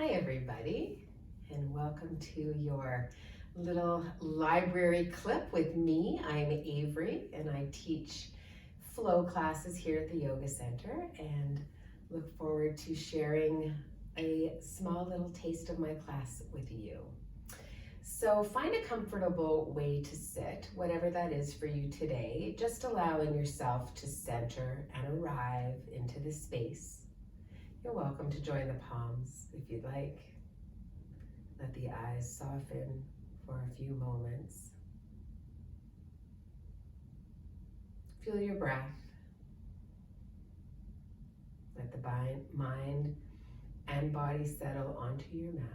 Hi everybody, and welcome to your little library clip with me. I'm Avery and I teach flow classes here at the Yoga Center and look forward to sharing a small little taste of my class with you. So find a comfortable way to sit, whatever that is for you today, just allowing yourself to center and arrive into the space. You're welcome to join the palms if you'd like. Let the eyes soften for a few moments. Feel your breath. Let the mind and body settle onto your mat.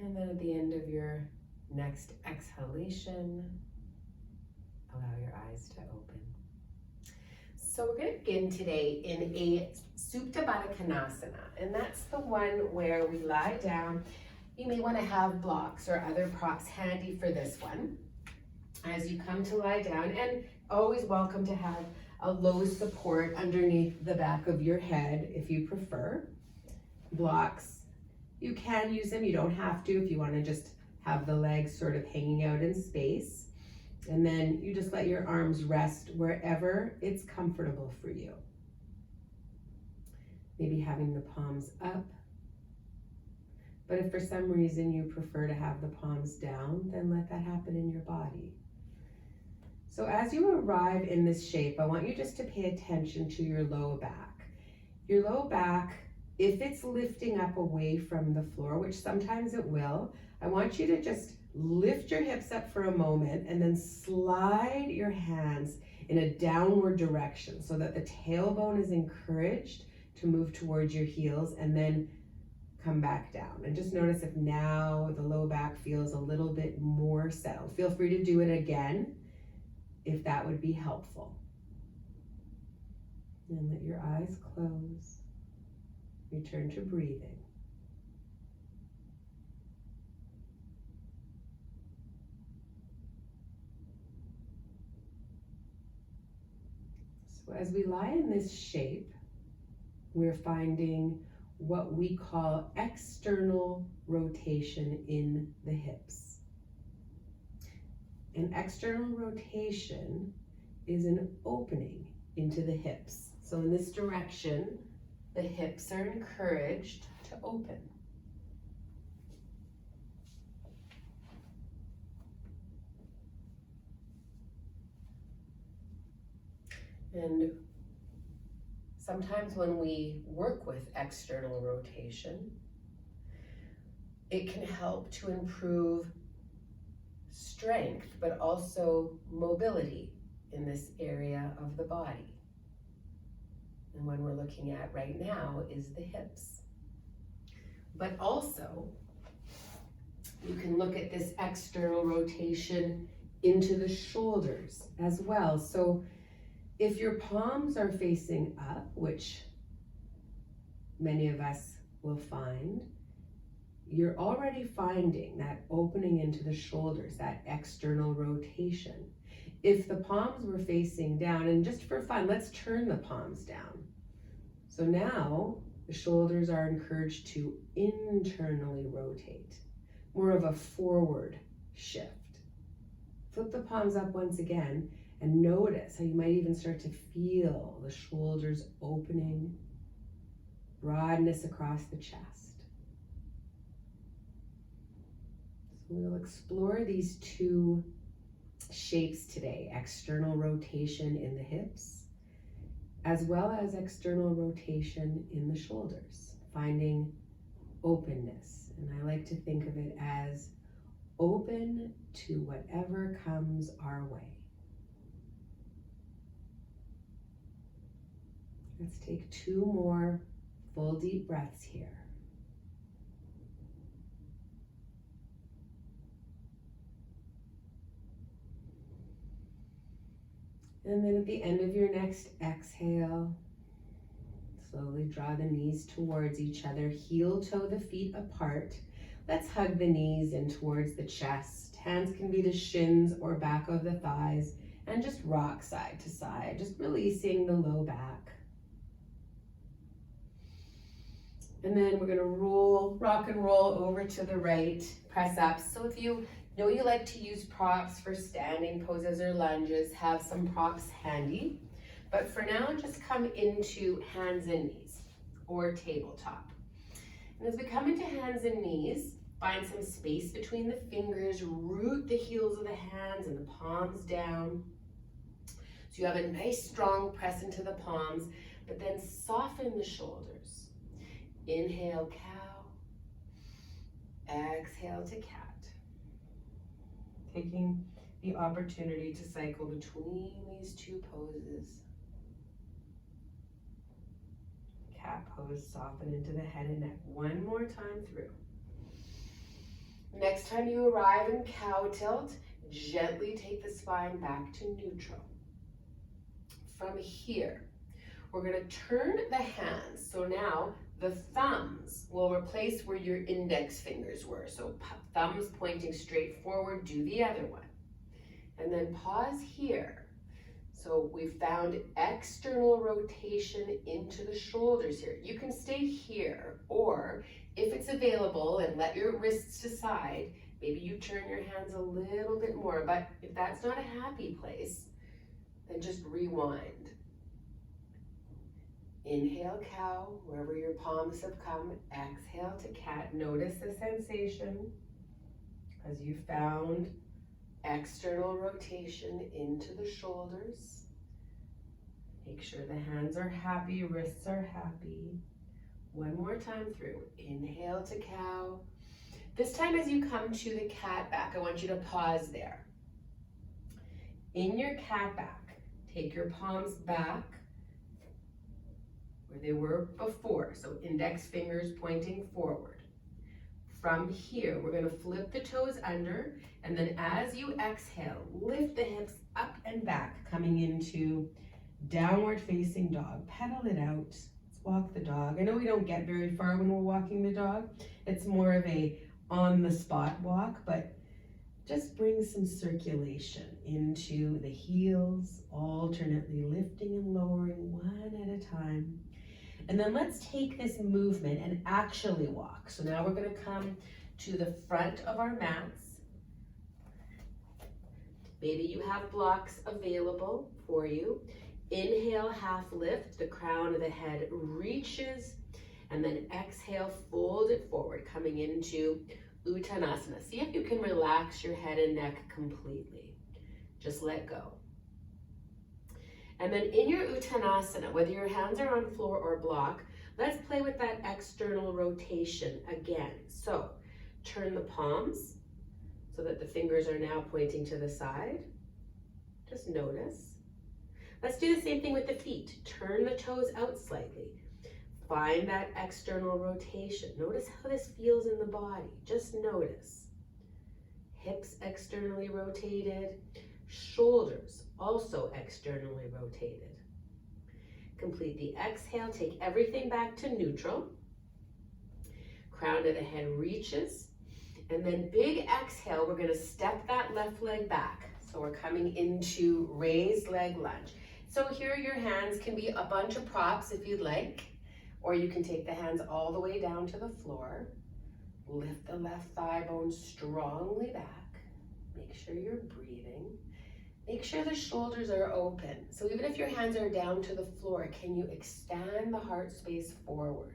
And then at the end of your next exhalation, allow your eyes to open. So we're going to begin today in a Supta Baddha Konasana, and that's the one where we lie down. You may want to have blocks or other props handy for this one as you come to lie down, and always welcome to have a low support underneath the back of your head if you prefer. Blocks, you can use them, you don't have to if you want to just have the legs sort of hanging out in space. And then you just let your arms rest wherever it's comfortable for you. Maybe having the palms up. But if for some reason you prefer to have the palms down, then let that happen in your body. So as you arrive in this shape, I want you just to pay attention to your low back. Your low back, if it's lifting up away from the floor, which sometimes it will, I want you to just lift your hips up for a moment and then slide your hands in a downward direction so that the tailbone is encouraged to move towards your heels, and then come back down. And just notice if now the low back feels a little bit more settled. Feel free to do it again if that would be helpful. And let your eyes close. Return to breathing. So as we lie in this shape, we're finding what we call external rotation in the hips. An external rotation is an opening into the hips. So in this direction, the hips are encouraged to open. And sometimes when we work with external rotation, it can help to improve strength, but also mobility in this area of the body. And one we're looking at right now is the hips. But also, you can look at this external rotation into the shoulders as well. So if your palms are facing up, which many of us will find, you're already finding that opening into the shoulders, that external rotation. If the palms were facing down, and just for fun, let's turn the palms down. So now the shoulders are encouraged to internally rotate, more of a forward shift. Flip the palms up once again and notice how you might even start to feel the shoulders opening, broadness across the chest. So we'll explore these two shapes today, external rotation in the hips, as well as external rotation in the shoulders, finding openness. And I like to think of it as open to whatever comes our way. Let's take 2 more full deep breaths here. And then at the end of your next exhale, Slowly draw the knees towards each other. Heel toe the feet apart. Let's hug the knees in towards the chest. Hands can be the shins or back of the thighs. And just rock side to side, just releasing the low back. And then we're gonna rock and roll over to the right, press up. So if you know you like to use props for standing poses or lunges, have some props handy. But for now, just come into hands and knees or tabletop. And as we come into hands and knees, find some space between the fingers, root the heels of the hands and the palms down. So you have a nice strong press into the palms, but then soften the shoulders. Inhale, cow. Exhale to cat. Taking the opportunity to cycle between these two poses. Cat pose, soften into the head and neck. One more time through. Next time you arrive in cow tilt, gently take the spine back to neutral. From here, we're going to turn the hands. So now the thumbs will replace where your index fingers were. So thumbs pointing straight forward, do the other one. And then pause here. So we've found external rotation into the shoulders here. You can stay here, or if it's available and let your wrists decide, maybe you turn your hands a little bit more. But if that's not a happy place, then just rewind. Inhale, cow, wherever your palms have come. Exhale to cat. Notice the sensation as you found external rotation into the shoulders. Make sure the hands are happy, wrists are happy. One more time through. Inhale to cow. This time as you come to the cat back, I want you to pause there. In your cat back, take your palms back where they were before. So index fingers pointing forward. From here, we're gonna flip the toes under, and then as you exhale, lift the hips up and back, coming into downward facing dog. Pedal it out. Let's walk the dog. I know we don't get very far when we're walking the dog. It's more of a on the spot walk, but just bring some circulation into the heels, alternately lifting and lowering one at a time. And then let's take this movement and actually walk. So now we're gonna come to the front of our mats. Maybe you have blocks available for you. Inhale, half lift, the crown of the head reaches, and then exhale, fold it forward, coming into Uttanasana. See if you can relax your head and neck completely. Just let go. And then in your Uttanasana, whether your hands are on floor or block, let's play with that external rotation again. So turn the palms so that the fingers are now pointing to the side. Just notice. Let's do the same thing with the feet. Turn the toes out slightly. Find that external rotation. Notice how this feels in the body. Just notice. Hips externally rotated. Shoulders also externally rotated. Complete the exhale. Take everything back to neutral. Crown of the head reaches. And then big exhale, we're going to step that left leg back. So we're coming into raised leg lunge. So here your hands can be a bunch of props if you'd like, or you can take the hands all the way down to the floor. Lift the left thigh bone strongly back. Make sure you're breathing. Make sure the shoulders are open. So even if your hands are down to the floor, can you extend the heart space forward?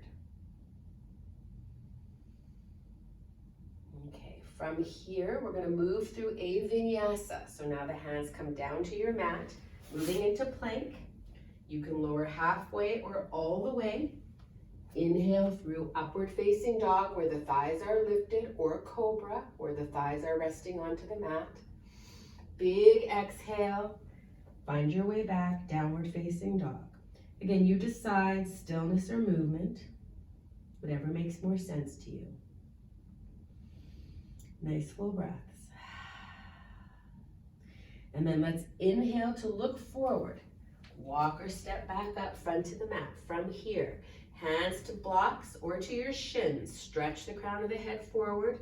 Okay, from here, we're gonna move through a vinyasa. So now the hands come down to your mat, moving into plank. You can lower halfway or all the way. Inhale through upward facing dog where the thighs are lifted, or cobra where the thighs are resting onto the mat. Big exhale, find your way back, downward facing dog. Again, you decide stillness or movement, whatever makes more sense to you. Nice full breaths. And then let's inhale to look forward. Walk or step back up front to the mat. From here, hands to blocks or to your shins. Stretch the crown of the head forward.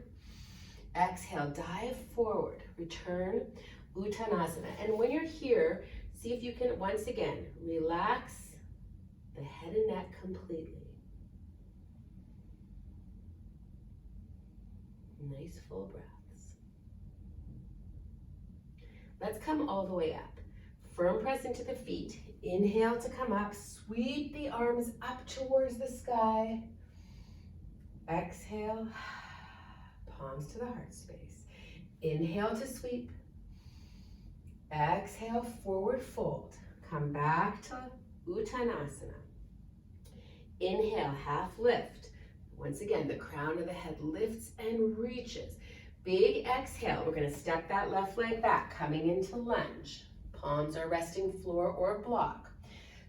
Exhale, dive forward. Return, Uttanasana. And when you're here, see if you can, once again, relax the head and neck completely. Nice full breaths. Let's come all the way up. Firm press into the feet. Inhale to come up. Sweep the arms up towards the sky. Exhale, palms to the heart space. Inhale to sweep. Exhale, forward fold. Come back to Uttanasana. Inhale, half lift. Once again, the crown of the head lifts and reaches. Big exhale. We're going to step that left leg back, coming into lunge. Palms are resting floor or block.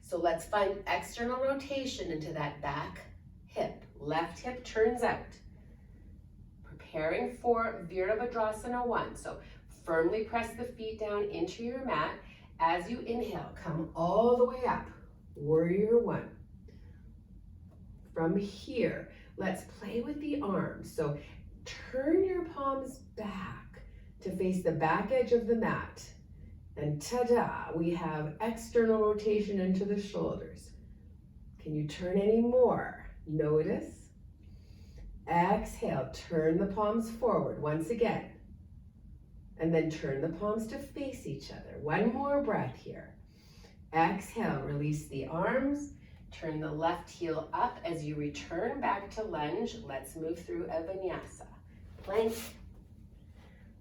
So let's find external rotation into that back hip. Left hip turns out. Preparing for Virabhadrasana 1. So firmly press the feet down into your mat. As you inhale, come all the way up. Warrior 1. From here, let's play with the arms. So turn your palms back to face the back edge of the mat. And ta-da, we have external rotation into the shoulders. Can you turn any more? Notice. Exhale, turn the palms forward once again. And then turn the palms to face each other. One more breath here. Exhale, release the arms. Turn the left heel up as you return back to lunge. Let's move through a vinyasa. Plank.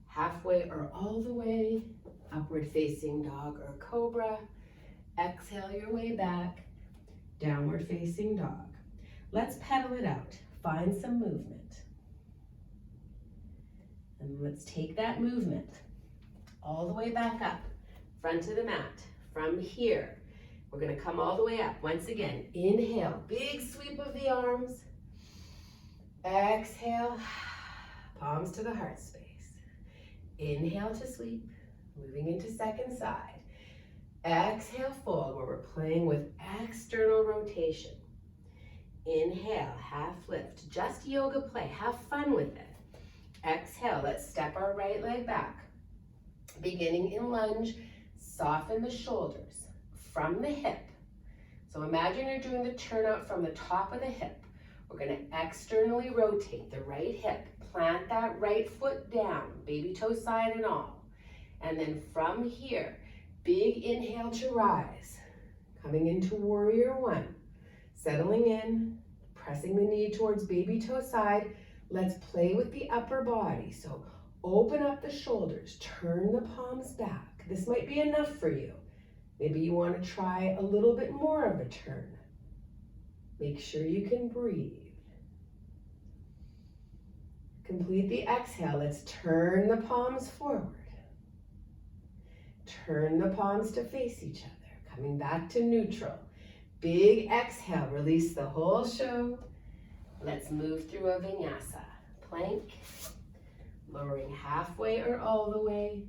Halfway or all the way. Upward facing dog or cobra. Exhale your way back. Downward facing dog. Let's pedal it out. Find some movement. And let's take that movement all the way back up. Front of the mat. From here, we're going to come all the way up. Once again, inhale, big sweep of the arms. Exhale, palms to the heart space. Inhale to sweep, moving into second side. Exhale, fold, where we're playing with external rotation. Inhale, half lift, just yoga play, have fun with it. Exhale, let's step our right leg back. Beginning in lunge, soften the shoulders. From the hip. So imagine you're doing the turnout from the top of the hip. We're going to externally rotate the right hip. Plant that right foot down, baby toe side and all. And then from here, big inhale to rise. Coming into warrior 1. Settling in, pressing the knee towards baby toe side. Let's play with the upper body. So open up the shoulders, turn the palms back. This might be enough for you. Maybe you want to try a little bit more of a turn. Make sure you can breathe. Complete the exhale. Let's turn the palms forward. Turn the palms to face each other. Coming back to neutral. Big exhale. Release the whole show. Let's move through a vinyasa. Plank. Lowering halfway or all the way.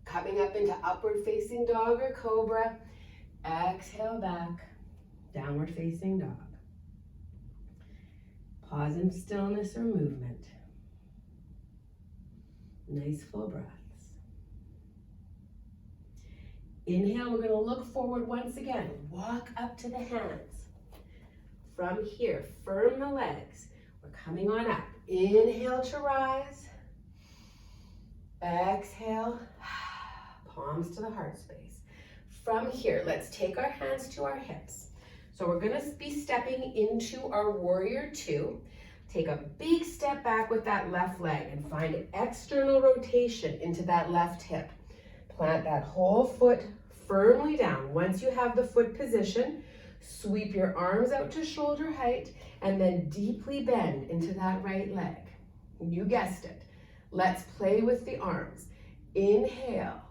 Coming up into upward facing dog or cobra. Exhale back. Downward facing dog. Pause in stillness or movement. Nice full breaths. Inhale, we're going to look forward once again. Walk up to the hands. From here, firm the legs. We're coming on up. Inhale to rise. Exhale. Palms to the heart space. From here, let's take our hands to our hips. So we're going to be stepping into our warrior 2. Take a big step back with that left leg and find external rotation into that left hip. Plant that whole foot firmly down. Once you have the foot position, sweep your arms out to shoulder height and then deeply bend into that right leg. You guessed it. Let's play with the arms. Inhale.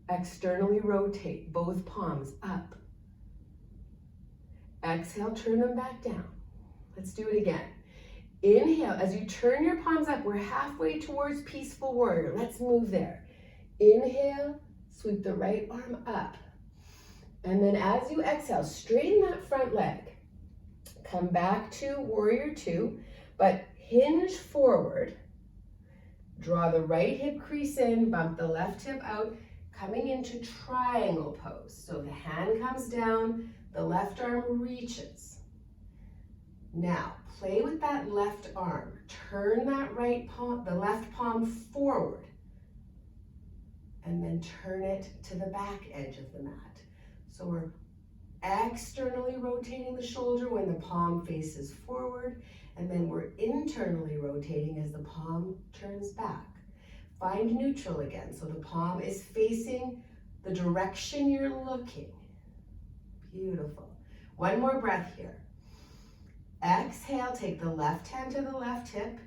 Externally rotate both palms up. Exhale, turn them back down. Let's do it again. Inhale, as you turn your palms up, we're halfway towards peaceful warrior. Let's move there. Inhale, sweep the right arm up. And then as you exhale, straighten that front leg. Come back to warrior two, but hinge forward. Draw the right hip crease in, bump the left hip out, coming into triangle pose. So the hand comes down, the left arm reaches. Now, play with that left arm. Turn that right palm, the left palm forward. And then turn it to the back edge of the mat. So we're externally rotating the shoulder when the palm faces forward, and then we're internally rotating as the palm turns back. Find neutral again, so the palm is facing the direction you're looking. Beautiful. One more breath here. Exhale, take the left hand to the left hip,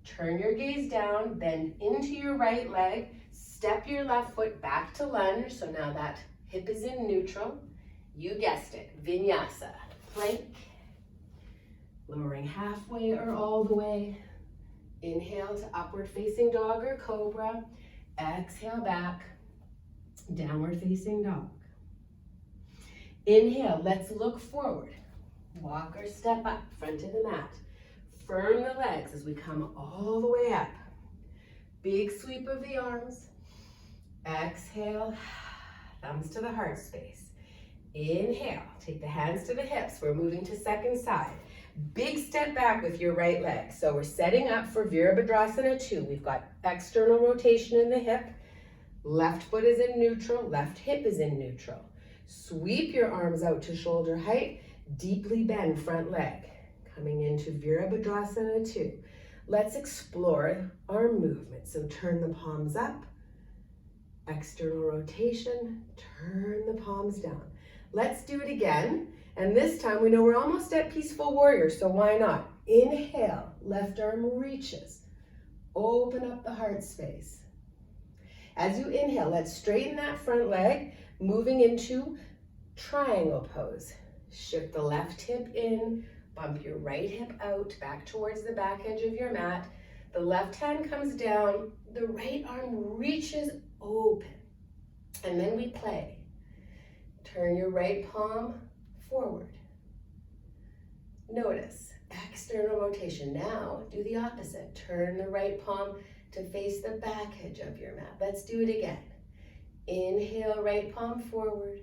turn your gaze down, bend into your right leg, step your left foot back to lunge, so now that hip is in neutral. You guessed it, vinyasa, plank, lowering halfway or all the way. Inhale to upward facing dog or cobra. Exhale back, downward facing dog. Inhale, let's look forward. Walk or step up, front of the mat. Firm the legs as we come all the way up. Big sweep of the arms. Exhale, thumbs to the heart space. Inhale, take the hands to the hips. We're moving to second side. Big step back with your right leg. So we're setting up for Virabhadrasana 2. We've got external rotation in the hip. Left foot is in neutral, left hip is in neutral. Sweep your arms out to shoulder height. Deeply bend front leg. Coming into Virabhadrasana 2. Let's explore arm movement. So turn the palms up. External rotation. Turn the palms down. Let's do it again. And this time we know we're almost at peaceful warrior, so why not? Inhale, left arm reaches. Open up the heart space. As you inhale, let's straighten that front leg, moving into triangle pose. Shift the left hip in, bump your right hip out, back towards the back edge of your mat. The left hand comes down, the right arm reaches open. And then we play. Turn your right palm forward. Notice external rotation. Now do the opposite. Turn the right palm to face the back edge of your mat. Let's do it again. Inhale, right palm forward.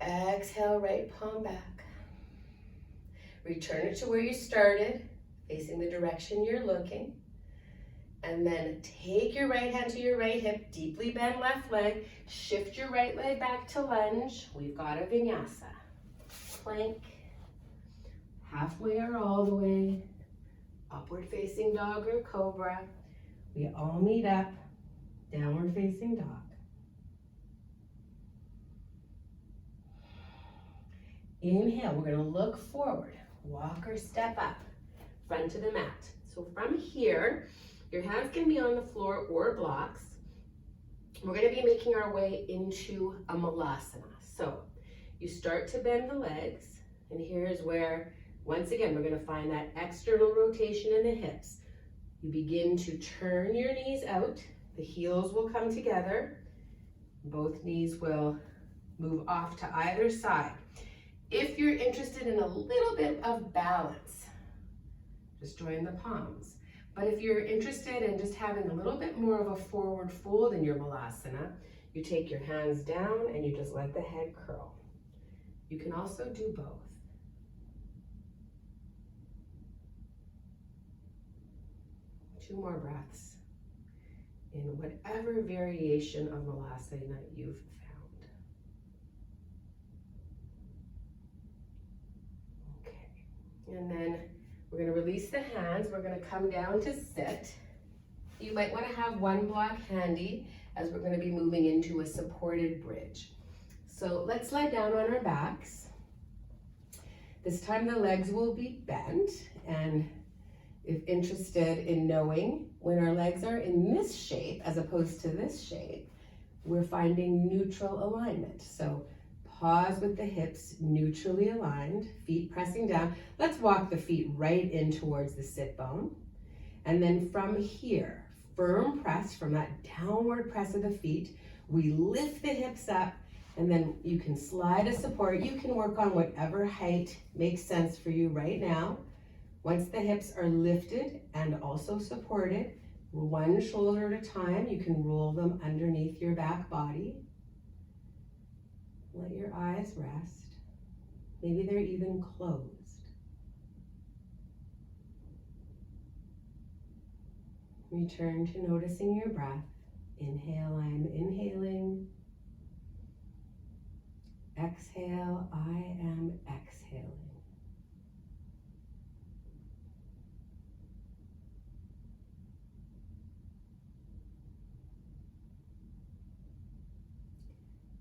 Exhale, right palm back. Return it to where you started, facing the direction you're looking. And then take your right hand to your right hip, deeply bend left leg, shift your right leg back to lunge. We've got a vinyasa. Plank, halfway or all the way, upward facing dog or cobra. We all meet up, downward facing dog. Inhale, we're gonna look forward, walk or step up, front of the mat. So from here, your hands can be on the floor or blocks. We're gonna be making our way into a malasana. So you start to bend the legs, and here's where, once again, we're gonna find that external rotation in the hips. You begin to turn your knees out, the heels will come together, both knees will move off to either side. If you're interested in a little bit of balance, just join the palms. But if you're interested in just having a little bit more of a forward fold in your malasana, you take your hands down and you just let the head curl. You can also do both. Two more breaths in whatever variation of malasana you've found. Okay, and then we're going to release the hands. We're going to come down to sit. You might want to have one block handy as we're going to be moving into a supported bridge. So let's lie down on our backs. This time the legs will be bent, and if interested in knowing when our legs are in this shape as opposed to this shape, we're finding neutral alignment. So pause with the hips neutrally aligned, feet pressing down. Let's walk the feet right in towards the sit bone. And then from here, firm press from that downward press of the feet, we lift the hips up And then you can slide a support. You can work on whatever height makes sense for you right now. Once the hips are lifted and also supported, one shoulder at a time, you can roll them underneath your back body. Let your eyes rest. Maybe they're even closed. Return to noticing your breath. Inhale, I'm inhaling. Exhale, I am exhaling.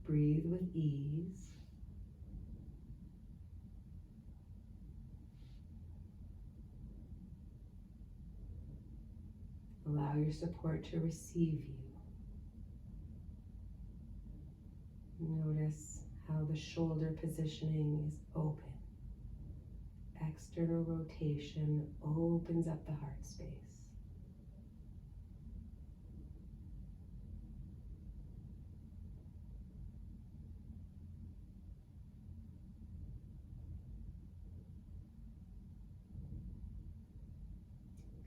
Breathe with ease. Allow your support to receive you. Notice how the shoulder positioning is open. External rotation opens up the heart space.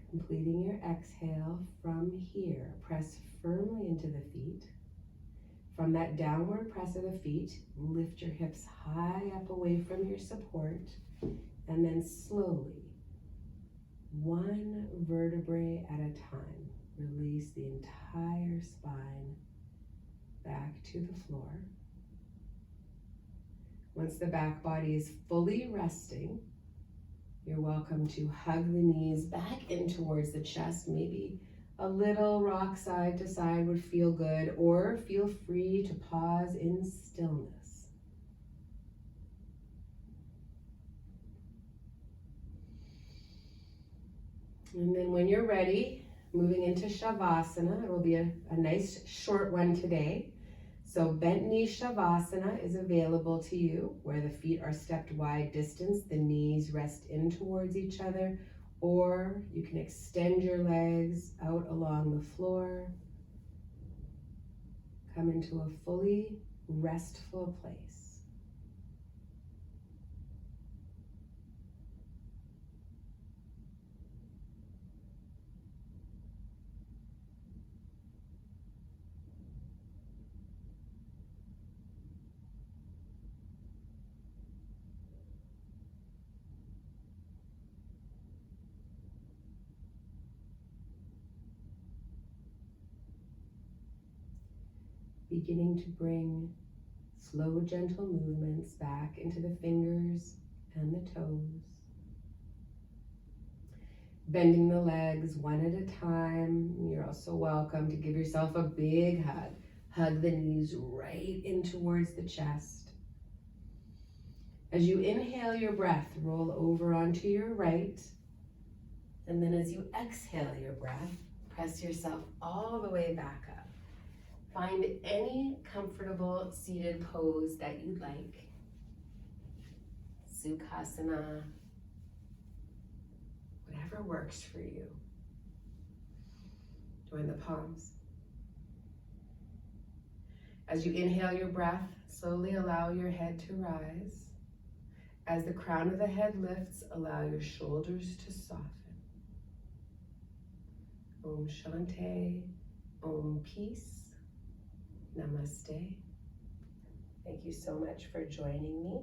Completing your exhale from here, press firmly into the feet. From that downward press of the feet, lift your hips high up away from your support, and then slowly, one vertebrae at a time, release the entire spine back to the floor. Once the back body is fully resting, you're welcome to hug the knees back in towards the chest. Maybe a little rock side to side would feel good, or feel free to pause in stillness. And then when you're ready, moving into Shavasana. It will be a nice short one today. So bent knee Shavasana is available to you, where the feet are stepped wide distance, the knees rest in towards each other, or you can extend your legs out along the floor. Come into a fully restful place. Beginning to bring slow, gentle movements back into the fingers and the toes. Bending the legs one at a time. You're also welcome to give yourself a big hug. Hug the knees right in towards the chest. As you inhale your breath, roll over onto your right. And then as you exhale your breath, press yourself all the way back up. Find any comfortable seated pose that you'd like. Sukhasana, whatever works for you. Join the palms. As you inhale your breath, slowly allow your head to rise. As the crown of the head lifts, allow your shoulders to soften. Om Shanti, Om Peace. Namaste. Thank you so much for joining me.